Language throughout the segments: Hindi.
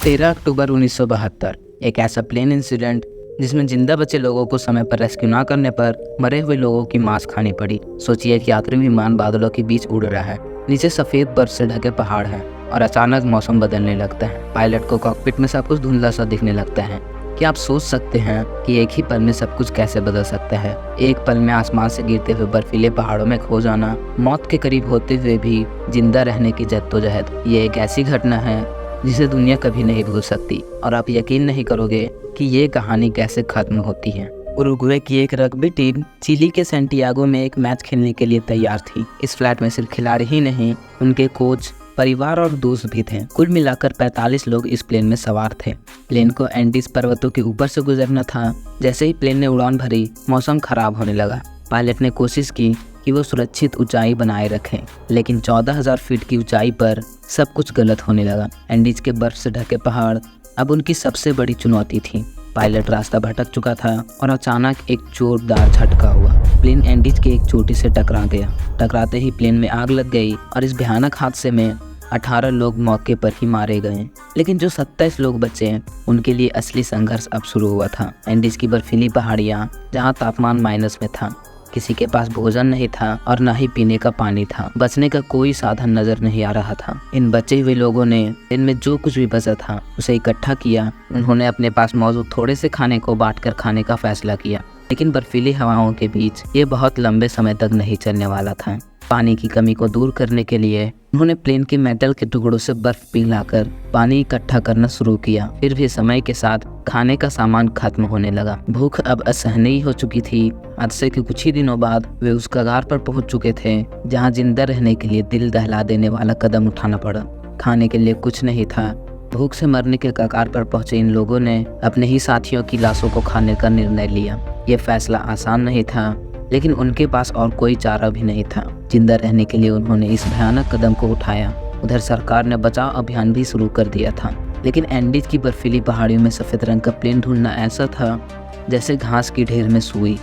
13 अक्टूबर 1972 एक ऐसा प्लेन इंसिडेंट जिसमें जिंदा बचे लोगों को समय पर रेस्क्यू ना करने पर मरे हुए लोगों की मांस खानी पड़ी। सोचिए कि यात्री विमान बादलों के बीच उड़ रहा है, नीचे सफेद बर्फ से ढके पहाड़ हैं और अचानक मौसम बदलने लगता है। पायलट को कॉकपिट में सब कुछ धुंधला सा दिखने लगता है। क्या आप सोच सकते हैं कि एक ही पल में सब कुछ कैसे बदल सकता है? एक पल में आसमान से गिरते हुए बर्फीले पहाड़ों में खो जाना, मौत के करीब होते हुए भी जिंदा रहने की जद्दोजहद, ये एक ऐसी घटना है जिसे दुनिया कभी नहीं भूल सकती। और आप यकीन नहीं करोगे कि ये कहानी कैसे खत्म होती है। उरुग्वे की एक रग्बी टीम चिली के सैंटियागो में एक मैच खेलने के लिए तैयार थी। इस फ्लैट में सिर्फ खिलाड़ी ही नहीं, उनके कोच, परिवार और दोस्त भी थे। कुल मिलाकर 45 लोग इस प्लेन में सवार थे। प्लेन को एंडीज पर्वतों के ऊपर से गुजरना था। जैसे ही प्लेन ने उड़ान भरी, मौसम खराब होने लगा। पायलट ने कोशिश की कि वो सुरक्षित ऊंचाई बनाए रखें, लेकिन 14,000 फीट की ऊंचाई पर सब कुछ गलत होने लगा। एंडीज के बर्फ से ढके पहाड़ अब उनकी सबसे बड़ी चुनौती थी। पायलट रास्ता भटक चुका था और अचानक एक जोरदार झटका हुआ। प्लेन एंडीज के एक चोटी से टकरा गया। टकराते ही प्लेन में आग लग गई और इस भयानक हादसे में 18 लोग मौके पर ही मारे गए। लेकिन जो 27 लोग बचे, उनके लिए असली संघर्ष अब शुरू हुआ था। एंडीज की बर्फीली पहाड़ियाँ जहाँ तापमान माइनस में था, किसी के पास भोजन नहीं था और न ही पीने का पानी था। बचने का कोई साधन नजर नहीं आ रहा था। इन बचे हुए लोगों ने इनमें जो कुछ भी बचा था उसे इकट्ठा किया। उन्होंने अपने पास मौजूद थोड़े से खाने को बांटकर खाने का फैसला किया। लेकिन बर्फीली हवाओं के बीच ये बहुत लंबे समय तक नहीं चलने वाला था। पानी की कमी को दूर करने के लिए उन्होंने प्लेन के मेटल के टुकड़ों से बर्फ पिघलाकर पानी इकट्ठा करना शुरू किया। फिर भी समय के साथ खाने का सामान खत्म होने लगा। भूख अब असहनीय हो चुकी थी। हादसे के कुछ ही दिनों बाद वे उस कगार पर पहुंच चुके थे जहां जिंदा रहने के लिए दिल दहला देने वाला कदम उठाना पड़ा। खाने के लिए कुछ नहीं था। भूख से मरने के कगार पर पहुंचे इन लोगों ने अपने ही साथियों की लाशों को खाने का निर्णय लिया। ये फैसला आसान नहीं था, लेकिन उनके पास और कोई चारा भी नहीं था। जिंदा रहने के लिए उन्होंने इस भयानक कदम को उठाया। उधर सरकार ने बचाव अभियान भी शुरू कर दिया था। लेकिन एंडीज की बर्फीली पहाड़ियों में सफ़ेद रंग का प्लेन ढूंढना ऐसा था जैसे घास की ढेर में सुई।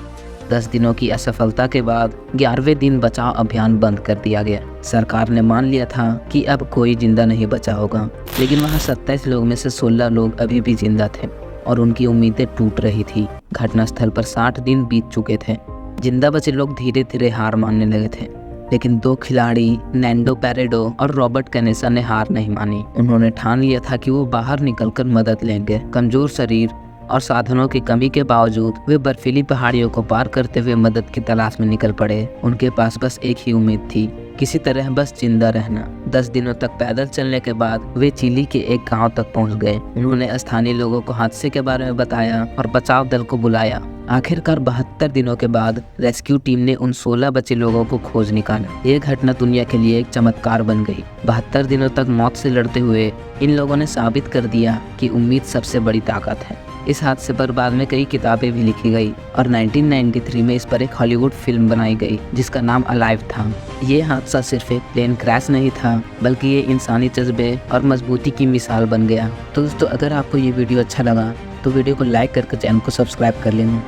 10 दिनों की असफलता के बाद 11वें दिन बचाव अभियान बंद कर दिया गया। सरकार ने मान लिया था कि अब कोई जिंदा नहीं बचा होगा। लेकिन वहाँ 27 लोग में से 16 लोग अभी भी जिंदा थे और उनकी उम्मीदें टूट रही थी। घटनास्थल पर 60 दिन बीत चुके थे। जिंदा बचे लोग धीरे धीरे हार मानने लगे थे। लेकिन 2 खिलाड़ी, नैंडो पेरेडो और रॉबर्ट कैनेसा ने हार नहीं मानी। उन्होंने ठान लिया था कि वो बाहर निकलकर मदद लेंगे। कमजोर शरीर और साधनों की कमी के बावजूद वे बर्फीली पहाड़ियों को पार करते हुए मदद की तलाश में निकल पड़े। उनके पास बस एक ही उम्मीद थी, किसी तरह बस जिंदा रहना। 10 दिनों तक पैदल चलने के बाद वे चिली के एक गांव तक पहुंच गए। उन्होंने स्थानीय लोगों को हादसे के बारे में बताया और बचाव दल को बुलाया। आखिरकार 72 दिनों के बाद रेस्क्यू टीम ने उन 16 बचे लोगों को खोज निकाला। ये घटना दुनिया के लिए एक चमत्कार बन गई। 72 दिनों तक मौत से लड़ते हुए इन लोगों ने साबित कर दिया कि उम्मीद सबसे बड़ी ताकत है। इस हादसे पर बाद में कई किताबें भी लिखी गई और 1993 में इस पर एक हॉलीवुड फिल्म बनाई गई जिसका नाम अलाइव था। ये हादसा सिर्फ एक प्लेन क्रैश नहीं था, बल्कि ये इंसानी जज्बे और मजबूती की मिसाल बन गया। तो दोस्तों, अगर आपको ये वीडियो अच्छा लगा तो वीडियो को लाइक करके चैनल को सब्सक्राइब कर लेना।